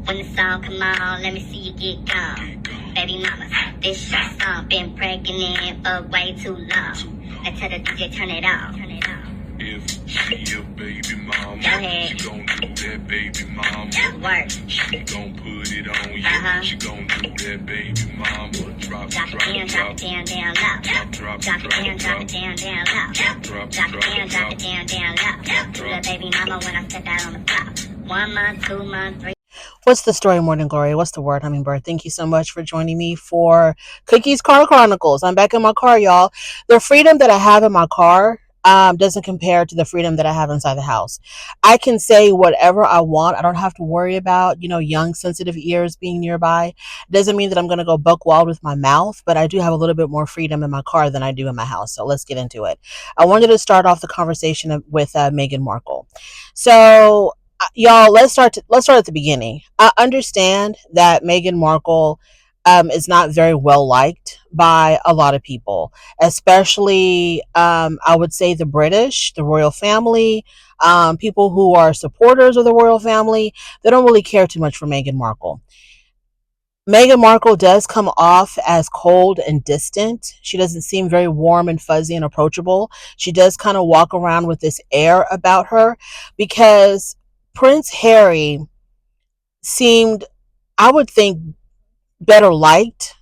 When the song come on, let me see you get gone. Baby mama, this your song. Been pregnant for way too long. I tell the DJ, turn it off. If she a baby mama, Go ahead. she gon' do that baby mama. Work. She gon' put it on you. She gon' do that baby mama. Drop Drop it down, drop it down, down low. drop Drop it down, drop it down, down low. drop Drop it down, drop it down, down low. Do the baby mama when I step out on the block. 1 month, 2 months, 3. What's the story, Morning Glory? What's the word, Hummingbird? Thank you so much for joining me for Cookie's Car Chronicles. I'm back in my car, y'all. The freedom that I have in my car doesn't compare to the freedom that I have inside the house. I can say whatever I want. I don't have to worry about, young, sensitive ears being nearby. Doesn't mean that I'm going to go buck wild with my mouth, but I do have a little bit more freedom in my car than I do in my house. So let's get into it. I wanted to start off the conversation with Meghan Markle. So, y'all, let's start at the beginning. I understand that Meghan Markle is not very well liked by a lot of people, especially I would say the British, the royal family, people who are supporters of the royal family. They don't really care too much for Meghan Markle. Meghan Markle does come off as cold and distant. She doesn't seem very warm and fuzzy and approachable. She does kind of walk around with this air about her because Prince Harry seemed, I would think, better liked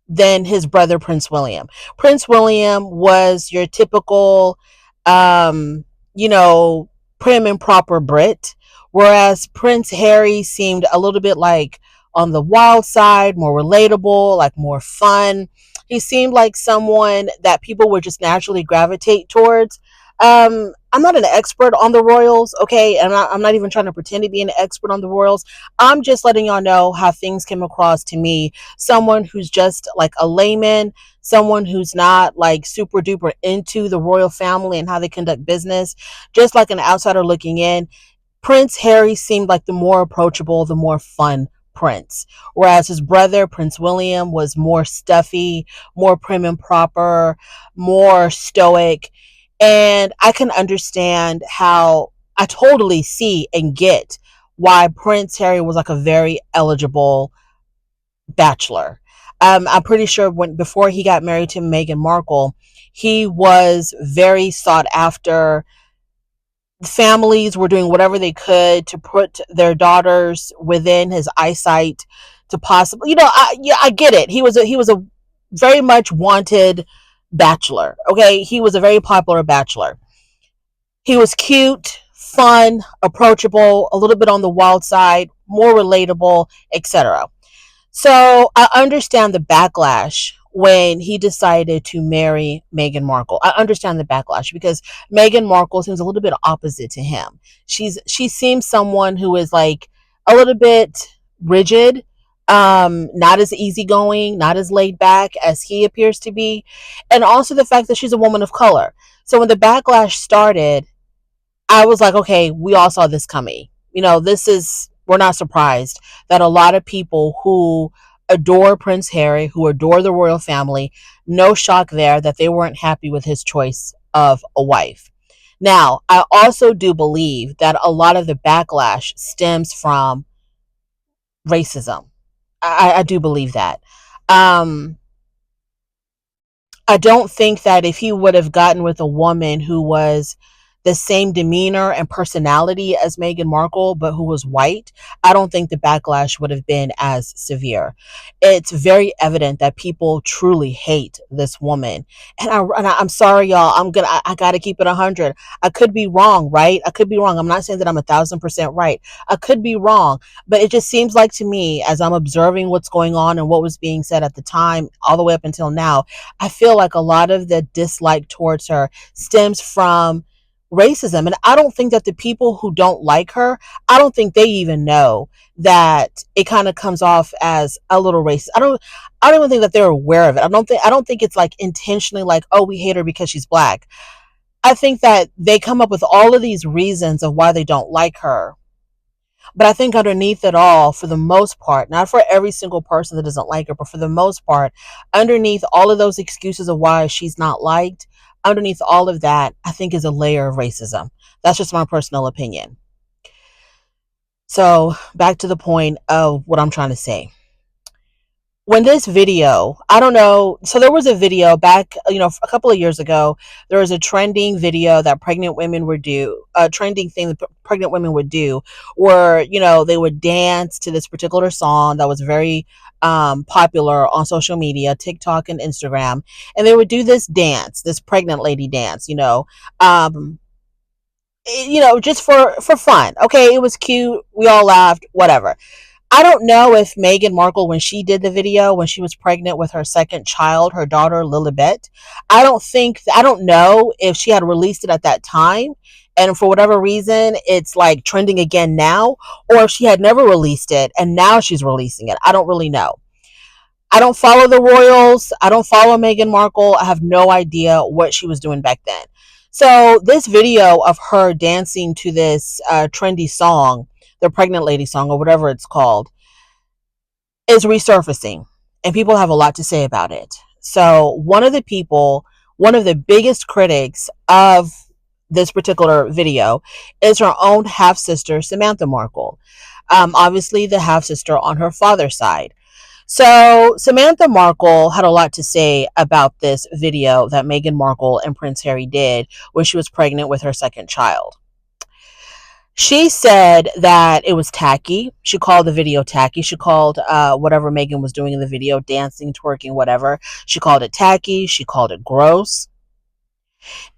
than his brother Prince William. Prince William was your typical, prim and proper Brit, whereas Prince Harry seemed a little bit like on the wild side, more relatable, like more fun. He seemed like someone that people would just naturally gravitate towards. I'm not an expert on the royals, okay? And I'm not even trying to pretend to be an expert on the royals. I'm just letting y'all know how things came across to me. Someone who's just like a layman, someone who's not like super duper into the royal family and how they conduct business, just like an outsider looking in. Prince Harry seemed like the more approachable, the more fun prince, whereas his brother Prince William was more stuffy, more prim and proper, more stoic. And I can understand how, I totally see and get why Prince Harry was like a very eligible bachelor. I'm pretty sure before he got married to Meghan Markle, he was very sought after. Families were doing whatever they could to put their daughters within his eyesight to possibly, I get it. He was a very much wanted bachelor. Okay. He was a very popular bachelor. He was cute, fun, approachable, a little bit on the wild side, more relatable, etc. So I understand the backlash when he decided to marry Meghan Markle. I understand the backlash because Meghan Markle seems a little bit opposite to him. She seems someone who is like a little bit rigid, not as easygoing, not as laid back as he appears to be, and also the fact that she's a woman of color. So when the backlash started, I was like, okay, we all saw this coming. We're not surprised that a lot of people who adore Prince Harry, who adore the royal family, no shock there that they weren't happy with his choice of a wife. Now, I also do believe that a lot of the backlash stems from racism. I do believe that. I don't think that if he would have gotten with a woman who was the same demeanor and personality as Meghan Markle, but who was white, I don't think the backlash would have been as severe. It's very evident that people truly hate this woman. And I'm sorry, y'all. I gotta keep it 100. I could be wrong, right? I could be wrong. I'm not saying that I'm 1,000% right. I could be wrong, but it just seems like to me, as I'm observing what's going on and what was being said at the time, all the way up until now, I feel like a lot of the dislike towards her stems from racism. And I don't think that the people who don't like her, I don't think they even know that it kind of comes off as a little racist. I don't even think that they're aware of it. I don't think it's like intentionally like, oh, we hate her because she's black. I think that they come up with all of these reasons of why they don't like her. But I think underneath it all, for the most part, not for every single person that doesn't like her, but for the most part, underneath all of those excuses of why she's not liked, underneath all of that, I think is a layer of racism. That's just my personal opinion. So back to the point of what I'm trying to say. When this video, I don't know, so there was a video back, a couple of years ago. There was a trending video that pregnant women would do, a trending thing that pregnant women would do, where they would dance to this particular song that was very popular on social media, TikTok and Instagram, and they would do this dance, this pregnant lady dance, um, just for fun. Okay, it was cute. We all laughed, whatever. I don't know if Meghan Markle, when she did the video, when she was pregnant with her second child, her daughter Lilibet, I don't know if she had released it at that time, and for whatever reason, it's like trending again now, or if she had never released it and now she's releasing it. I don't really know. I don't follow the royals. I don't follow Meghan Markle. I have no idea what she was doing back then. So this video of her dancing to this trendy song, the pregnant lady song or whatever it's called, is resurfacing, and people have a lot to say about it. So one of the biggest critics of this particular video is her own half sister, Samantha Markle. Obviously, the half sister on her father's side. So Samantha Markle had a lot to say about this video that Meghan Markle and Prince Harry did when she was pregnant with her second child. She said that it was tacky. She called the video tacky. She called whatever Meghan was doing in the video, dancing, twerking, whatever. She called it tacky. She called it gross.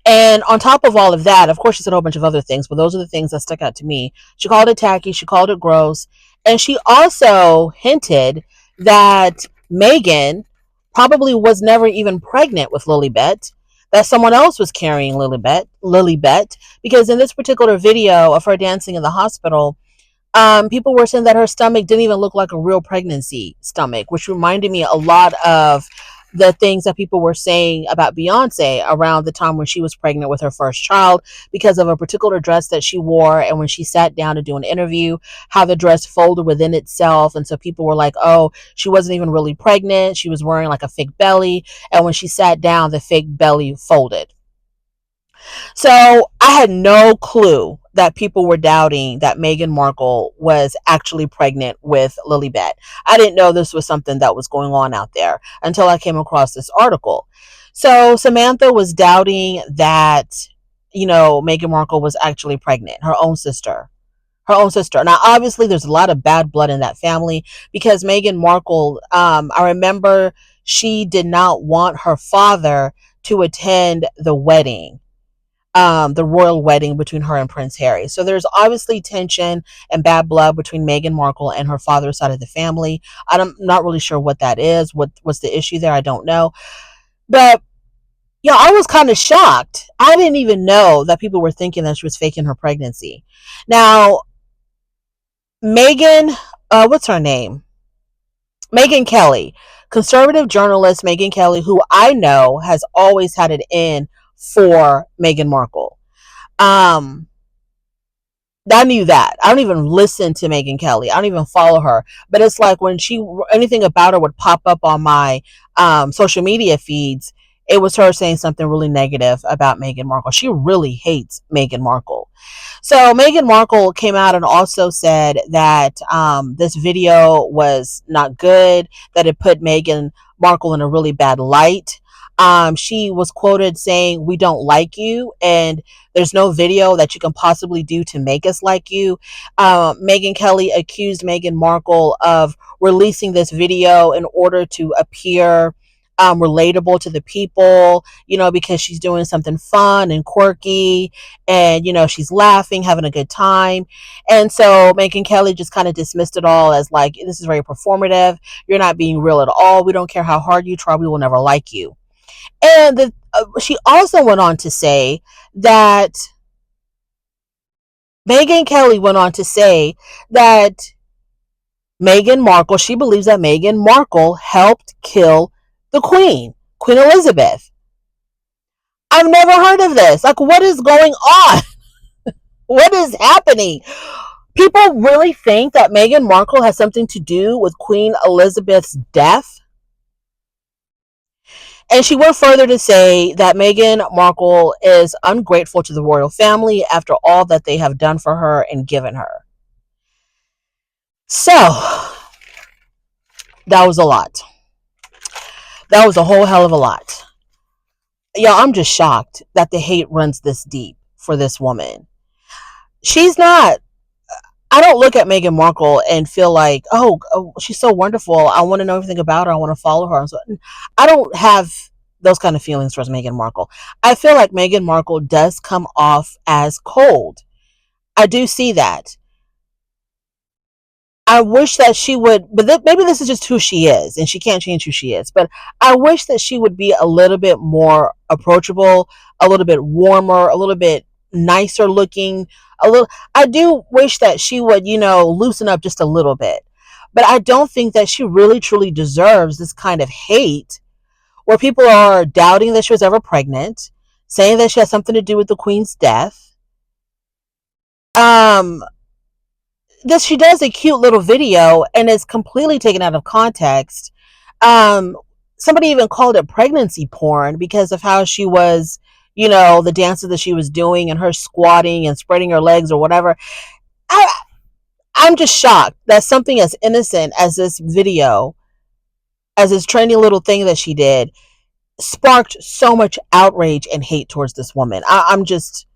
And on top of all of that, of course, she said a whole bunch of other things, but those are the things that stuck out to me. She called it tacky. She called it gross. And she also hinted that Meghan probably was never even pregnant with Lilibet, that someone else was carrying Lilibet, because in this particular video of her dancing in the hospital, people were saying that her stomach didn't even look like a real pregnancy stomach, which reminded me a lot of the things that people were saying about Beyonce around the time when she was pregnant with her first child, because of a particular dress that she wore. And when she sat down to do an interview, how the dress folded within itself. And so people were like, oh, she wasn't even really pregnant. She was wearing like a fake belly. And when she sat down, the fake belly folded. So I had no clue that people were doubting that Meghan Markle was actually pregnant with Lilibet. I didn't know this was something that was going on out there until I came across this article. So Samantha was doubting that, Meghan Markle was actually pregnant, her own sister. Her own sister. Now, obviously, there's a lot of bad blood in that family because Meghan Markle, I remember she did not want her father to attend the royal wedding between her and Prince Harry. So there's obviously tension and bad blood between Meghan Markle and her father's side of the family. I'm not really sure what that is. What's the issue there? I don't know. But yeah, I was kind of shocked. I didn't even know that people were thinking that she was faking her pregnancy. Now, Meghan, what's her name? Megyn Kelly, conservative journalist Megyn Kelly, who I know has always had it in for Meghan Markle. Um, I knew that. I don't even listen to Megyn Kelly. I don't even follow her. But it's like when anything about her would pop up on my social media feeds, it was her saying something really negative about Meghan Markle. She really hates Meghan Markle. So Meghan Markle came out and also said that this video was not good, that it put Meghan Markle in a really bad light. She was quoted saying, "We don't like you, and there's no video that you can possibly do to make us like you." Megyn Kelly accused Meghan Markle of releasing this video in order to appear relatable to the people, because she's doing something fun and quirky, and she's laughing, having a good time. And so Megyn Kelly just kind of dismissed it all as like, this is very performative. You're not being real at all. We don't care how hard you try. We will never like you. And she also went on to say that Megyn Kelly went on to say that Meghan Markle, she believes that Meghan Markle helped kill the Queen Elizabeth. I've never heard of this. Like, what is going on? What is happening? People really think that Meghan Markle has something to do with Queen Elizabeth's death? And she went further to say that Meghan Markle is ungrateful to the royal family after all that they have done for her and given her. So that was a lot. That was a whole hell of a lot. Yo, I'm just shocked that the hate runs this deep for this woman. She's not. I don't look at Meghan Markle and feel like, oh, she's so wonderful. I want to know everything about her. I want to follow her. So, I don't have those kind of feelings towards Meghan Markle. I feel like Meghan Markle does come off as cold. I do see that. I wish that she would, but maybe this is just who she is, and she can't change who she is. But I wish that she would be a little bit more approachable, a little bit warmer, a little bit nicer looking. A little. I do wish that she would, loosen up just a little bit. But I don't think that she really truly deserves this kind of hate, where people are doubting that she was ever pregnant, saying that she has something to do with the Queen's death. Um, this she does a cute little video and is completely taken out of context. Um, Somebody even called it pregnancy porn because of how she was, the dances that she was doing and her squatting and spreading her legs or whatever. I, I'm just shocked that something as innocent as this video, as this trendy little thing that she did, sparked so much outrage and hate towards this woman. I'm just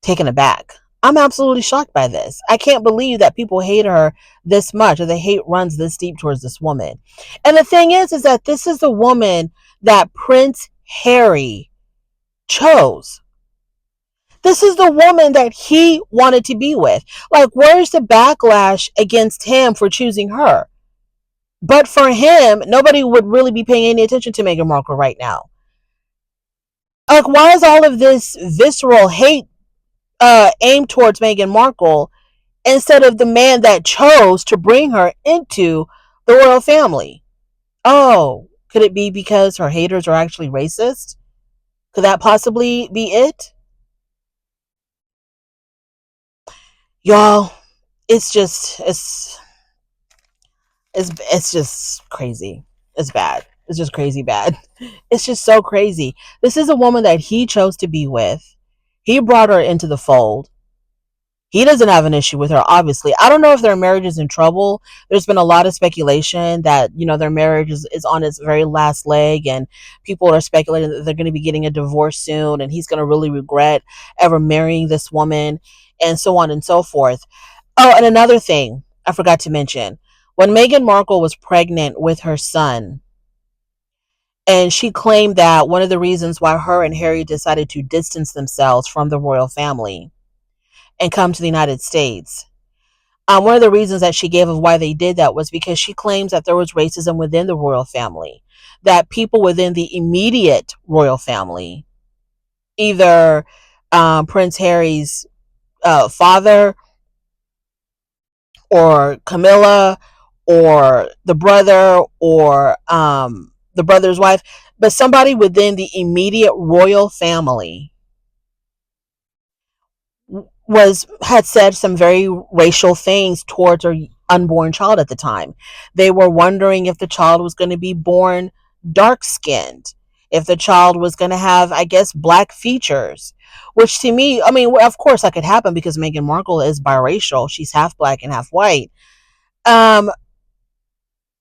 taken aback. I'm absolutely shocked by this. I can't believe that people hate her this much, or the hate runs this deep towards this woman. And the thing is that this is the woman that Prince Harry chose. This is the woman that he wanted to be with. Like, where's the backlash against him for choosing her? But for him, nobody would really be paying any attention to Meghan Markle right now. Like, why is all of this visceral hate aimed towards Meghan Markle instead of the man that chose to bring her into the royal family? Oh, could it be because her haters are actually racist? Could that possibly be it? Y'all, it's just crazy. It's bad. It's just crazy bad. It's just so crazy. This is a woman that he chose to be with. He brought her into the fold. He doesn't have an issue with her, obviously. I don't know if their marriage is in trouble. There's been a lot of speculation that, their marriage is on its very last leg, and people are speculating that they're going to be getting a divorce soon, and he's going to really regret ever marrying this woman, and so on and so forth. Oh, and another thing I forgot to mention. When Meghan Markle was pregnant with her son, and she claimed that one of the reasons why her and Harry decided to distance themselves from the royal family and come to the United States. One of the reasons that she gave of why they did that was because she claims that there was racism within the royal family, that people within the immediate royal family, either Prince Harry's father or Camilla or the brother or the brother's wife, but somebody within the immediate royal family had said some very racial things towards her unborn child at the time. They were wondering if the child was going to be born dark skinned, if the child was going to have, I guess, black features, which to me, I mean, of course that could happen because Meghan Markle is biracial. She's half black and half white. Um,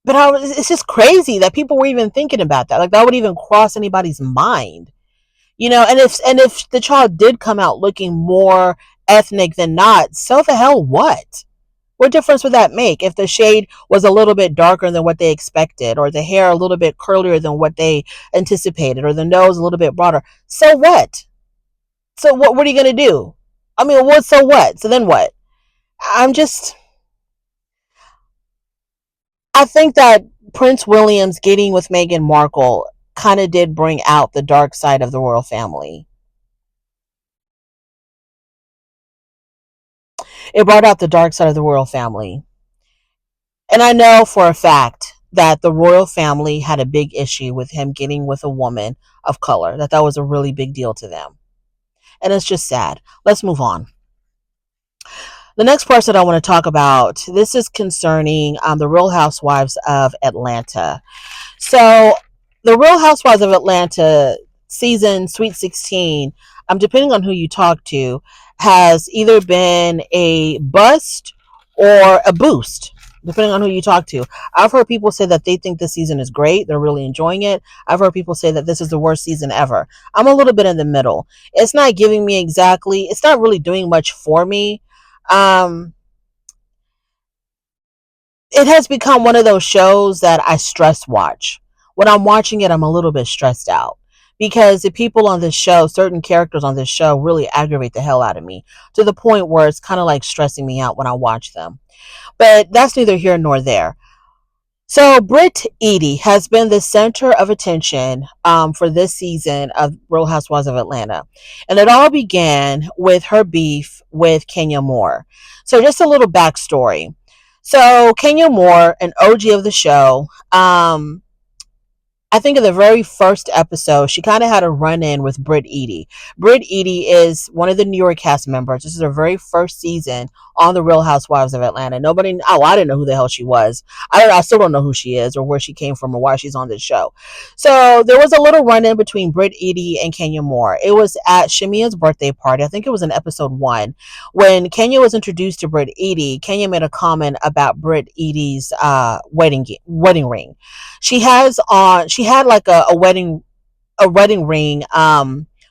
but it's just crazy that people were even thinking about that. Like, that would even cross anybody's mind. And if the child did come out looking more ethnic than not, so the hell what? What difference would that make if the shade was a little bit darker than what they expected, or the hair a little bit curlier than what they anticipated, or the nose a little bit broader? So what? So what are you gonna do? I mean, what? So what? So then what? I'm just. I think that Prince William's getting with Meghan Markle kind of did bring out the dark side of the royal family. It brought out the dark side of the royal family. And I know for a fact that the royal family had a big issue with him getting with a woman of color, that was a really big deal to them. And it's just sad. Let's move on. The next person I want to talk about, this is concerning the Real Housewives of Atlanta. So, the Real Housewives of Atlanta season Sweet 16, depending on who you talk to, has either been a bust or a boost. depending on who you talk to. I've heard people say that they think this season is great. They're really enjoying it. I've heard people say that this is the worst season ever. I'm a little bit in the middle. It's not giving me exactly, it's not really doing much for me. Um, it has become one of those shows that I stress watch. When I'm watching it, I'm a little bit stressed out because the people on this show, certain characters on this show, really aggravate the hell out of me to the point where it's kind of like stressing me out when I watch them. But that's neither here nor there. So Brit Eady has been the center of attention for this season of Real Housewives of Atlanta. And it all began with her beef with Kenya Moore. So just a little backstory. So Kenya Moore, an OG of the show, I think in the very first episode, she kind of had a run in with Brit Eady. Brit Eady is one of the New York cast members. This is her very first season on The Real Housewives of Atlanta. I didn't know who the hell she was. I still don't know who she is or where she came from or why she's on this show. So there was a little run in between Brit Eady and Kenya Moore. It was at Shamia's birthday party. I think it was in episode 1. When Kenya was introduced to Brit Eady, Kenya made a comment about Brit Eady's wedding ring. She had like a wedding ring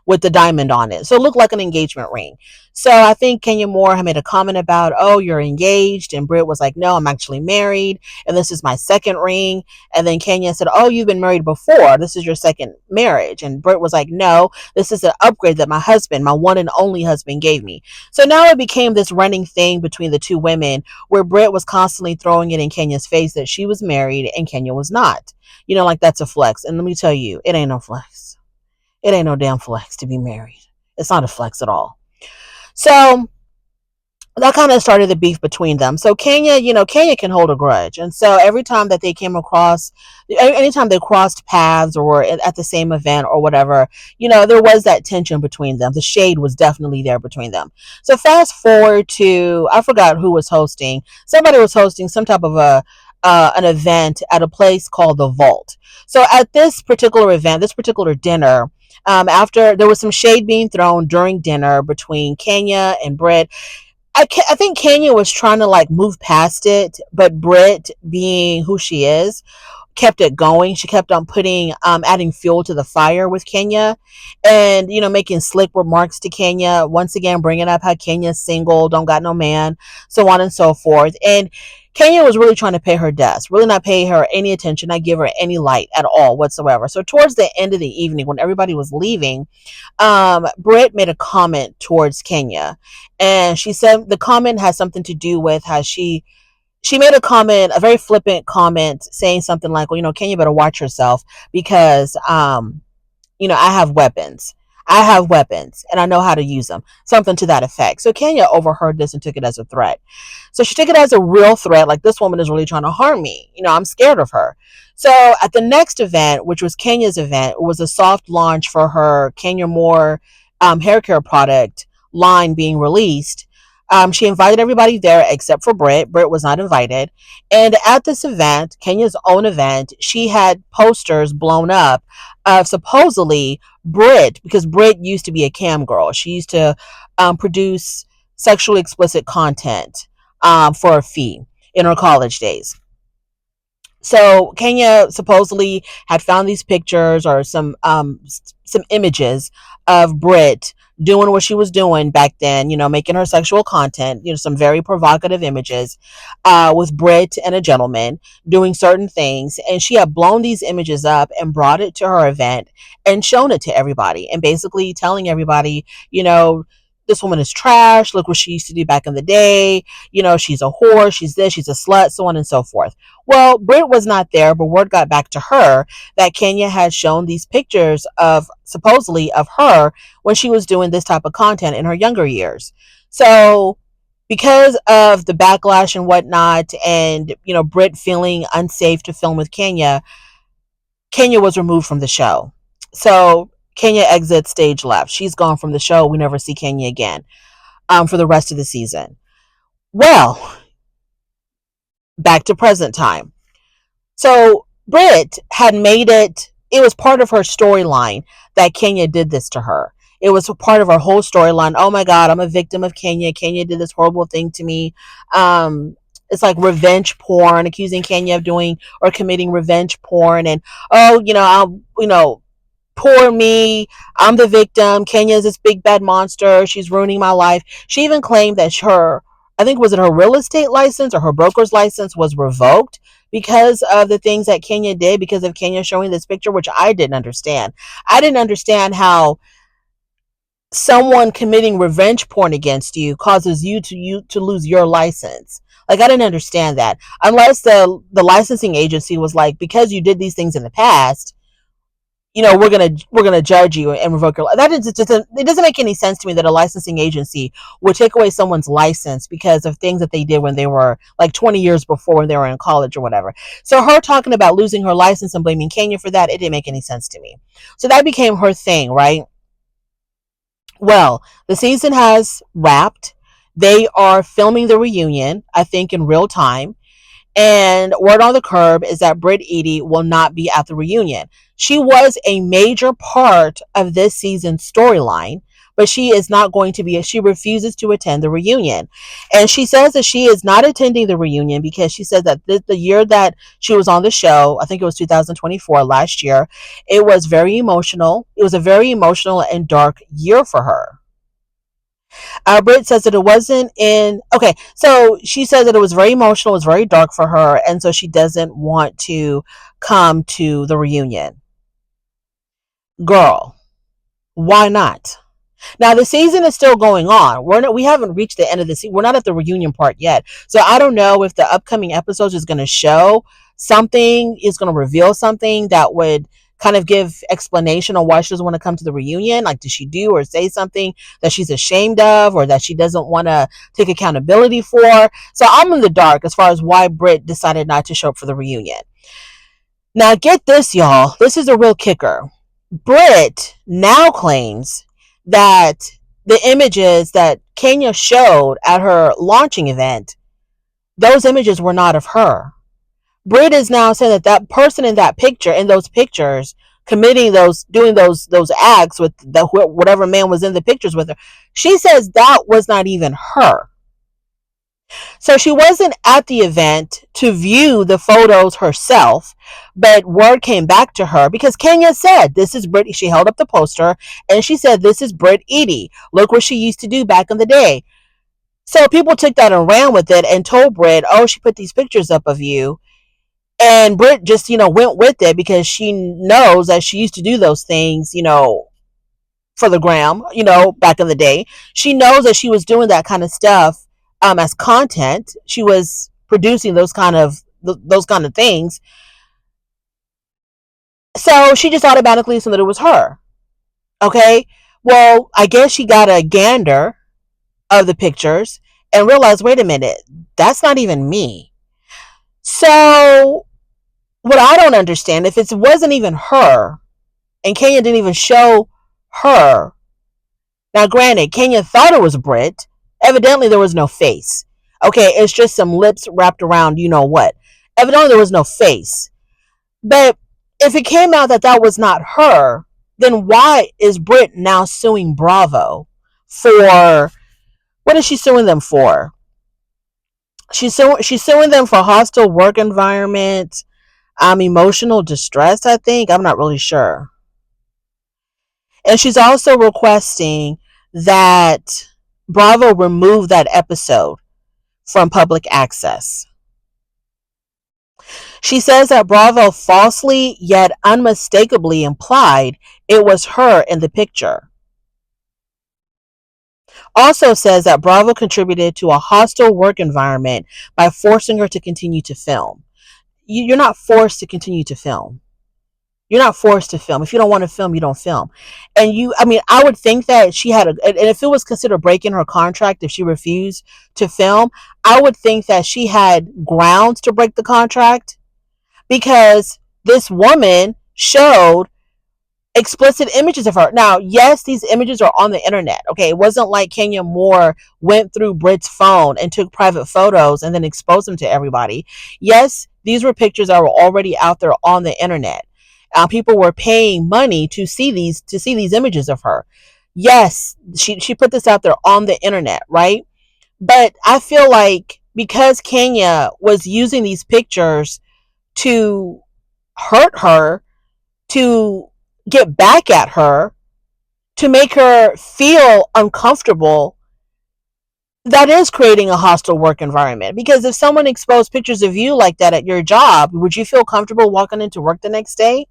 with the diamond on it. So it looked like an engagement ring. So I think Kenya Moore had made a comment about, oh, you're engaged. And Britt was like, no, I'm actually married. And this is my second ring. And then Kenya said, oh, you've been married before. This is your second marriage. And Britt was like, no, this is an upgrade that my husband, my one and only husband, gave me. So now it became this running thing between the two women where Britt was constantly throwing it in Kenya's face that she was married and Kenya was not. Like that's a flex. And let me tell you, it ain't no flex. It ain't no damn flex to be married. It's not a flex at all. So that kind of started the beef between them. So Kenya can hold a grudge. And so every time that they came across, anytime they crossed paths or were at the same event or whatever, there was that tension between them. The shade was definitely there between them. So fast forward to, I forgot who was hosting. Somebody was hosting some type of an event at a place called The Vault. So at this particular event, this particular dinner, after there was some shade being thrown during dinner between Kenya and Britt. I think Kenya was trying to like move past it, but Britt, being who she is, kept it going. She kept on adding fuel to the fire with Kenya, and making slick remarks to Kenya. Once again, bringing up how Kenya's single, don't got no man, so on and so forth. And Kenya was really trying to pay her debts, really not pay her any attention, not give her any light at all whatsoever. So towards the end of the evening, when everybody was leaving, Britt made a comment towards Kenya, and she said the comment has something to do with how she made a comment, a very flippant comment, saying something like, well, Kenya better watch herself because, I have weapons. I have weapons and I know how to use them. Something to that effect. So Kenya overheard this and took it as a threat. So she took it as a real threat. Like, this woman is really trying to harm me. I'm scared of her. So at the next event, which was Kenya's event, it was a soft launch for her Kenya Moore hair care product line being released. She invited everybody there except for Britt. Britt was not invited. And at this event, Kenya's own event, she had posters blown up of supposedly Britt, because Britt used to be a cam girl. She used to produce sexually explicit content for a fee in her college days. So Kenya supposedly had found these pictures or some images of Brit doing what she was doing back then, making her sexual content, some very provocative images with Brit and a gentleman doing certain things. And she had blown these images up and brought it to her event and shown it to everybody and basically telling everybody, this woman is trash. Look what she used to do back in the day. She's a whore. She's this. She's a slut, so on and so forth. Well, Britt was not there, but word got back to her that Kenya had shown these pictures of supposedly of her when she was doing this type of content in her younger years. So because of the backlash and whatnot, and Britt feeling unsafe to film with Kenya, Kenya was removed from the show. So Kenya exits stage left. She's gone from the show. We never see Kenya again for the rest of the season. Well, back to present time. So Britt had made it was part of her storyline that Kenya did this to her. It was a part of her whole storyline. Oh my God, I'm a victim of Kenya. Kenya did this horrible thing to me. it's like revenge porn, accusing Kenya of doing or committing revenge porn, and poor me, I'm the victim. Kenya is this big bad monster. She's ruining my life. She even claimed that I think was it her real estate license or her broker's license was revoked because of the things that Kenya did, because of Kenya showing this picture, which I didn't understand. I didn't understand how someone committing revenge porn against you causes you to lose your license. Like, I didn't understand that, unless the licensing agency was like, because you did these things in the past, we're gonna judge you and revoke your. That is just it doesn't make any sense to me that a licensing agency would take away someone's license because of things that they did when they were like 20 years before, when they were in college or whatever. So her talking about losing her license and blaming Kenya for that, it didn't make any sense to me. So that became her thing, right? Well, the season has wrapped. They are filming the reunion, I think, in real time. And word on the curb is that Brit Eady will not be at the reunion. She was a major part of this season's storyline, but she is not going to be. She refuses to attend the reunion. And she says that she is not attending the reunion because she said that the year that she was on the show, I think it was 2024, last year, it was very emotional. It was a very emotional and dark year for her. Brit says that it wasn't in. Okay, so she says that it was very emotional, it was very dark for her, and so she doesn't want to come to the reunion. Girl, why not? Now the season is still going on. We haven't reached the end of the season. We're not at the reunion part yet. So I don't know if the upcoming episodes is going to show something, is going to reveal something that would kind of give explanation on why she doesn't want to come to the reunion. Like, did she do or say something that she's ashamed of, or that she doesn't want to take accountability for? So I'm in the dark as far as why Brit decided not to show up for the reunion. Now get this, y'all. This is a real kicker. Brit now claims that the images that Kenya showed at her launching event, those images were not of her. Brit is now saying that that person in that picture, in those pictures, doing those acts with whatever man was in the pictures with her, she says that was not even her. So she wasn't at the event to view the photos herself, but word came back to her because Kenya said, this is Brit. She held up the poster and she said, this is Brit Eady. Look what she used to do back in the day. So people took that and ran with it and told Brit, oh, she put these pictures up of you. And Brit just, went with it because she knows that she used to do those things, for the gram, back in the day. She knows that she was doing that kind of stuff as content. She was producing those kind of things. So she just automatically assumed that it was her. Okay. Well, I guess she got a gander of the pictures and realized, wait a minute, that's not even me. So what I don't understand, if it wasn't even her and Kenya didn't even show her. Now, granted, Kenya thought it was Brit. Evidently, there was no face. Okay, it's just some lips wrapped around you know what. Evidently, there was no face. But if it came out that that was not her, then why is Brit now suing Bravo for, what is she suing them for? She's suing them for hostile work environment, emotional distress, I think. I'm not really sure. And she's also requesting that Bravo remove that episode from public access. She says that Bravo falsely yet unmistakably implied it was her in the picture. Also says that Bravo contributed to a hostile work environment by forcing her to continue to film. You're not forced to continue to film. You're not forced to film. If you don't want to film, you don't film. And I would think that she had and if it was considered breaking her contract, if she refused to film, I would think that she had grounds to break the contract, because this woman showed explicit images of her. Now, yes, these images are on the internet. Okay, it wasn't like Kenya Moore went through Brit's phone and took private photos and then exposed them to everybody. Yes, these were pictures that were already out there on the internet. People were paying money to see these images of her. Yes, she put this out there on the internet, right? But I feel like because Kenya was using these pictures to hurt her, to get back at her, to make her feel uncomfortable, that is creating a hostile work environment. Because if someone exposed pictures of you like that at your job, would you feel comfortable walking into work the next day?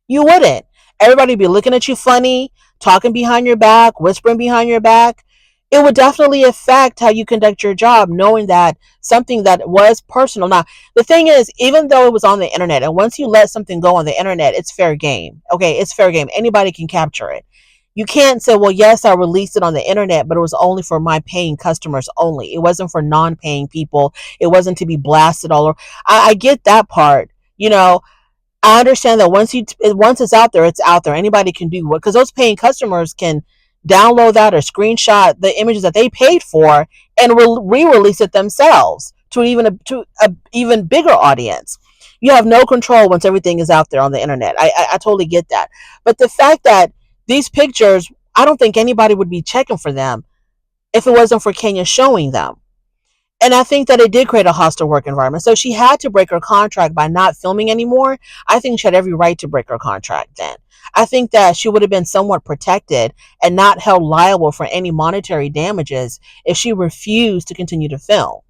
You wouldn't. Everybody would be looking at you funny, talking behind your back, whispering behind your back. It would definitely affect how you conduct your job, knowing that something that was personal. Now, the thing is, even though it was on the internet, and once you let something go on the internet, it's fair game. Okay, it's fair game. Anybody can capture it. You can't say, well, yes, I released it on the internet, but it was only for my paying customers only. It wasn't for non paying people. It wasn't to be blasted all over. I get that part. I understand that once it's out there, it's out there. Anybody can do what, because those paying customers can download that or screenshot the images that they paid for and re-release it themselves to a even bigger audience. You have no control once everything is out there on the internet. I totally get that, but the fact that these pictures, I don't think anybody would be checking for them if it wasn't for Kenya showing them. And I think that it did create a hostile work environment. So she had to break her contract by not filming anymore. I think she had every right to break her contract then. I think that she would have been somewhat protected and not held liable for any monetary damages if she refused to continue to film.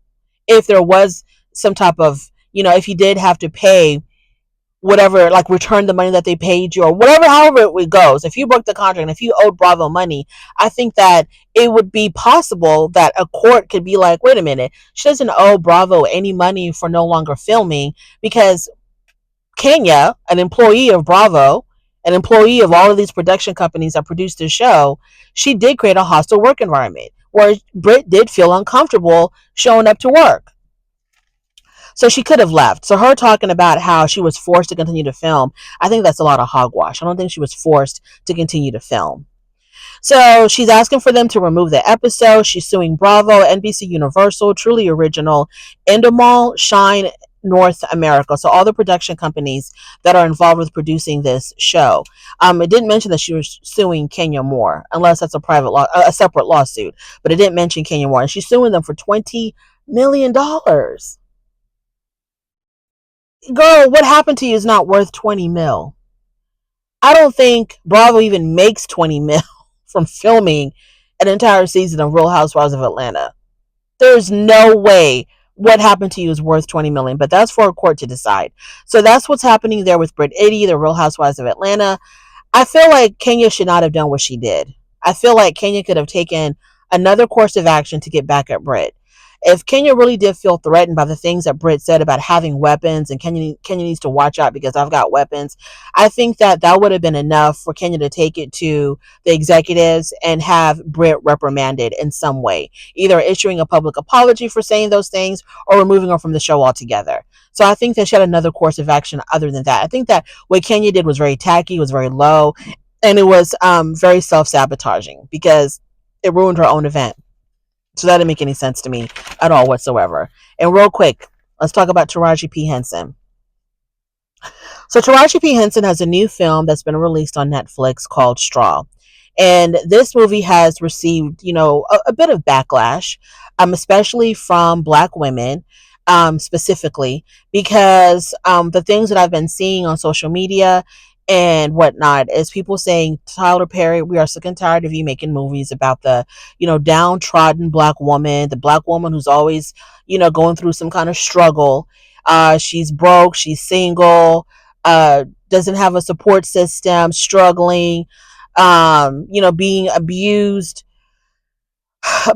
If there was some type of, if you did have to pay whatever, like return the money that they paid you or whatever, however it goes. If you broke the contract and if you owed Bravo money, I think that it would be possible that a court could be like, wait a minute, she doesn't owe Bravo any money for no longer filming, because Kenya, an employee of Bravo, an employee of all of these production companies that produced this show, she did create a hostile work environment where Brit did feel uncomfortable showing up to work. So she could have left. So her talking about how she was forced to continue to film, I think that's a lot of hogwash. I don't think she was forced to continue to film. So she's asking for them to remove the episode. She's suing Bravo, NBC Universal, Truly Original, Endemol, Shine, North America. So all the production companies that are involved with producing this show. It didn't mention that she was suing Kenya Moore, unless that's a separate lawsuit. But it didn't mention Kenya Moore, and she's suing them for $20 million. Girl, what happened to you is not worth 20 mil. I don't think Bravo even makes 20 mil from filming an entire season of Real Housewives of Atlanta. There's no way what happened to you is worth 20 million, but that's for a court to decide. So that's what's happening there with Briteady, the Real Housewives of Atlanta. I feel like Kenya should not have done what she did. I feel like Kenya could have taken another course of action to get back at Brit. If Kenya really did feel threatened by the things that Brit said about having weapons and Kenya needs to watch out because I've got weapons, I think that that would have been enough for Kenya to take it to the executives and have Brit reprimanded in some way, either issuing a public apology for saying those things or removing her from the show altogether. So I think that she had another course of action other than that. I think that what Kenya did was very tacky, was very low, and it was very self-sabotaging because it ruined her own event. So that didn't make any sense to me at all whatsoever. And real quick, let's talk about Taraji P. Henson. So Taraji P. Henson has a new film that's been released on Netflix called Straw. And this movie has received, a bit of backlash, especially from Black women, specifically, because the things that I've been seeing on social media and whatnot is people saying, Tyler Perry, we are sick and tired of you making movies about the, downtrodden Black woman, the Black woman who's always, going through some kind of struggle. She's broke, she's single, doesn't have a support system, struggling, being abused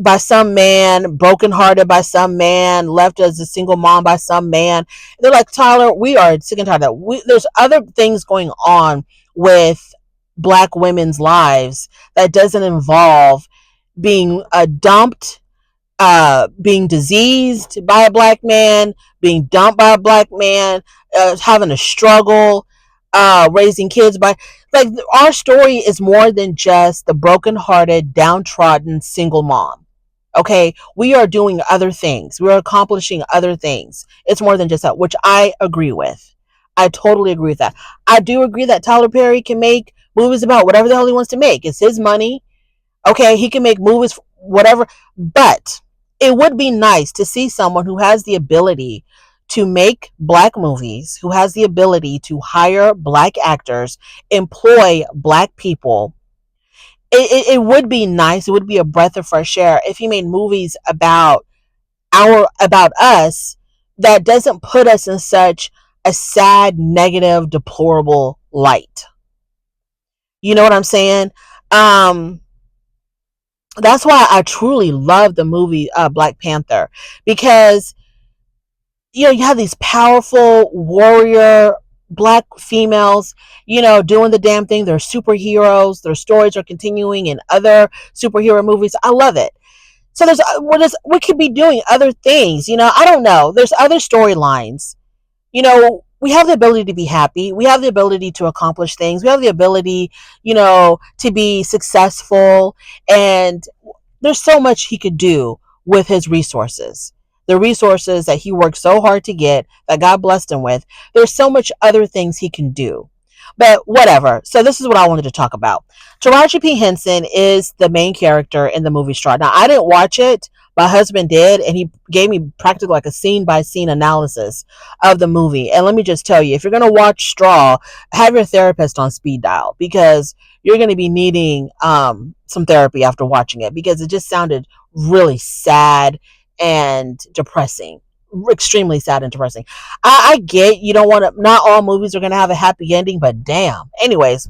by some man, brokenhearted by some man, left as a single mom by some man. They're like, Tyler, we are sick and tired of that. There's other things going on with Black women's lives that doesn't involve being dumped, being diseased by a Black man, being dumped by a Black man, having a struggle, raising kids by, like, our story is more than just the brokenhearted, downtrodden single mom. Okay, we are doing other things. We are accomplishing other things. It's more than just that, which I agree with. I totally agree with that. I do agree that Tyler Perry can make movies about whatever the hell he wants to make. It's his money. Okay, he can make movies, whatever. But it would be nice to see someone who has the ability to make black movies, who has the ability to hire black actors, employ black people. It would be nice. It would be a breath of fresh air if he made movies about us that doesn't put us in such a sad, negative, deplorable light. You know what I'm saying? Um, that's why I truly love the movie Black Panther, because you have these powerful warrior black females, doing the damn thing. They're superheroes. Their stories are continuing in other superhero movies. I love it. So we could be doing other things. I don't know. There's other storylines. We have the ability to be happy. We have the ability to accomplish things. We have the ability, to be successful. And there's so much he could do with his resources. The resources that he worked so hard to get, that God blessed him with. There's so much other things he can do. But whatever. So this is what I wanted to talk about. Taraji P. Henson is the main character in the movie Straw. Now, I didn't watch it. My husband did, and he gave me practically like a scene by scene analysis of the movie. And let me just tell you, if you're going to watch Straw, have your therapist on speed dial, because you're going to be needing some therapy after watching it, because it just sounded really sad and depressing. Extremely sad and depressing. I get you don't want to, not all movies are going to have a happy ending, but damn. Anyways,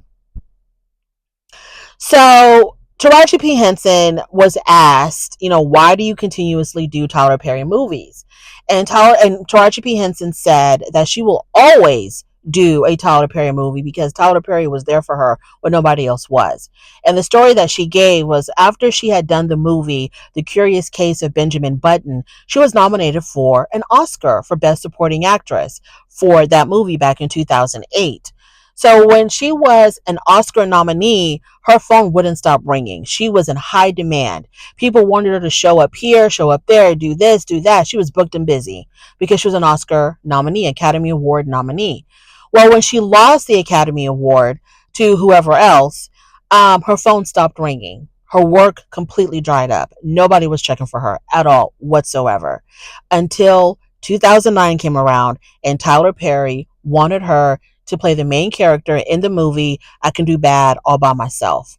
so Taraji P. Henson was asked, why do you continuously do Tyler Perry movies? And Taraji P. Henson said that she will always do a Tyler Perry movie because Tyler Perry was there for her when nobody else was. And the story that she gave was, after she had done the movie The Curious Case of Benjamin Button, she was nominated for an Oscar for Best Supporting Actress for that movie back in 2008. So when she was an Oscar nominee, her phone wouldn't stop ringing. She was in high demand. People wanted her to show up here, show up there, do this, do that. She was booked and busy because she was an Oscar nominee, Academy Award nominee. Well, when she lost the Academy Award to whoever else, her phone stopped ringing. Her work completely dried up. Nobody was checking for her at all whatsoever, until 2009 came around and Tyler Perry wanted her to play the main character in the movie I Can Do Bad All By Myself.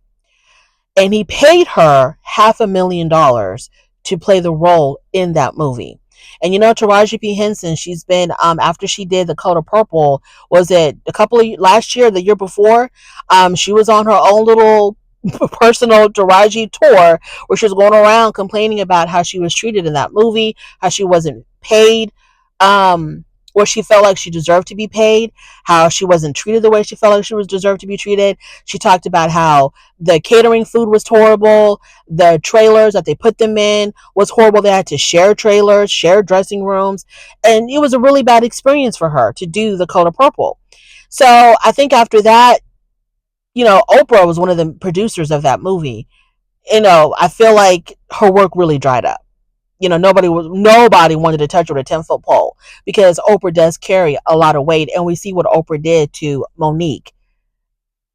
And he paid her $500,000 to play the role in that movie. And Taraji P. Henson, she's been, after she did The Color Purple, was it last year, the year before? She was on her own little personal Taraji tour where she was going around complaining about how she was treated in that movie, how she wasn't paid, where she felt like she deserved to be paid, how she wasn't treated the way she felt like she was deserved to be treated. She talked about how the catering food was horrible, the trailers that they put them in was horrible. They had to share trailers, share dressing rooms, and it was a really bad experience for her to do The Color Purple. So I think after that, Oprah was one of the producers of that movie. I feel like her work really dried up. Nobody wanted to touch her with a 10-foot pole, because Oprah does carry a lot of weight. And we see what Oprah did to Monique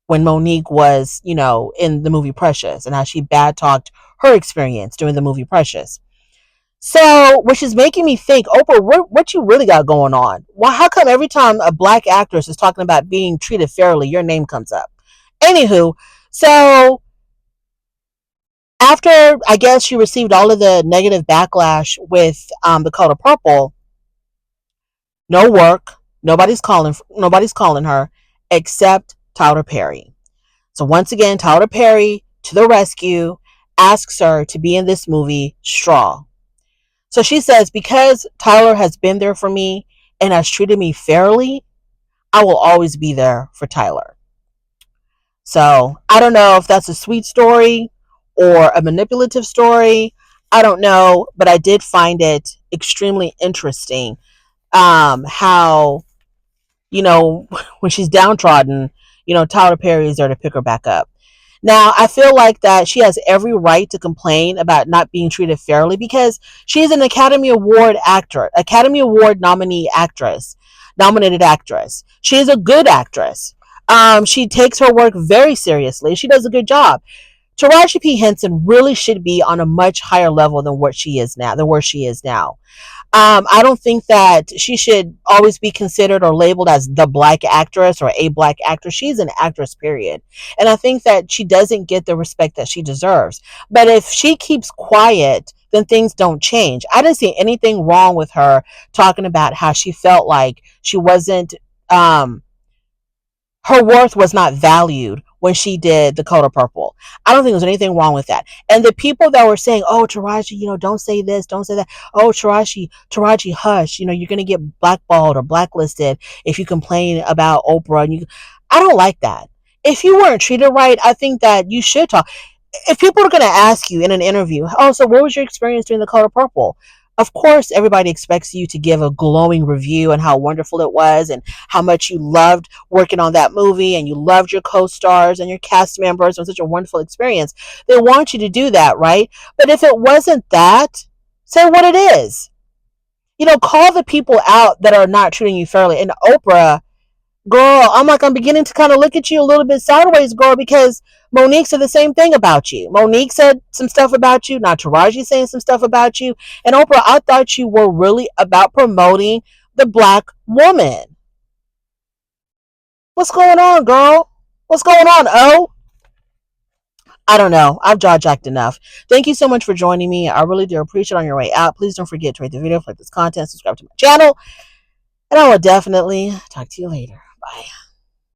when Monique was, in the movie Precious, and how she bad talked her experience doing the movie Precious. So, which is making me think, Oprah, what you really got going on? Well, how come every time a black actress is talking about being treated fairly, your name comes up? Anywho, so after, I guess, she received all of the negative backlash with The Color Purple, no work, nobody's calling her except Tyler Perry. So once again, Tyler Perry to the rescue, asks her to be in this movie Straw. So she says, because Tyler has been there for me and has treated me fairly, I will always be there for Tyler. So I don't know if that's a sweet story or a manipulative story. I don't know, but I did find it extremely interesting, how, when she's downtrodden, Tyler Perry is there to pick her back up. Now, I feel like that she has every right to complain about not being treated fairly, because she's an Academy Award nominated actress. She's a good actress. She takes her work very seriously. She does a good job. Taraji P. Henson really should be on a much higher level than what she is now, than where she is now. I don't think that she should always be considered or labeled as the black actress or a black actress. She's an actress, period. And I think that she doesn't get the respect that she deserves. But if she keeps quiet, then things don't change. I didn't see anything wrong with her talking about how she felt like she wasn't, her worth was not valued when she did the Color Purple. I don't think there's anything wrong with that. And the people that were saying, "Oh, Taraji, don't say this, don't say that. Oh, Taraji, hush. You're gonna get blackballed or blacklisted if you complain about Oprah." I don't like that. If you weren't treated right, I think that you should talk. If people are going to ask you in an interview, "Oh, so what was your experience doing the Color Purple?" Of course, everybody expects you to give a glowing review and how wonderful it was and how much you loved working on that movie and you loved your co-stars and your cast members. It was such a wonderful experience. They want you to do that, right? But if it wasn't that, say what it is. Call the people out that are not treating you fairly. And Oprah, girl, I'm beginning to kind of look at you a little bit sideways, girl, because Monique said the same thing about you. Monique said some stuff about you. Now Taraji saying some stuff about you. And Oprah, I thought you were really about promoting the black woman. What's going on, girl? What's going on, oh? I don't know. I've jaw jacked enough. Thank you so much for joining me. I really do appreciate it. On your way out, please don't forget to rate the video, like this content, subscribe to my channel, and I will definitely talk to you later. Bye.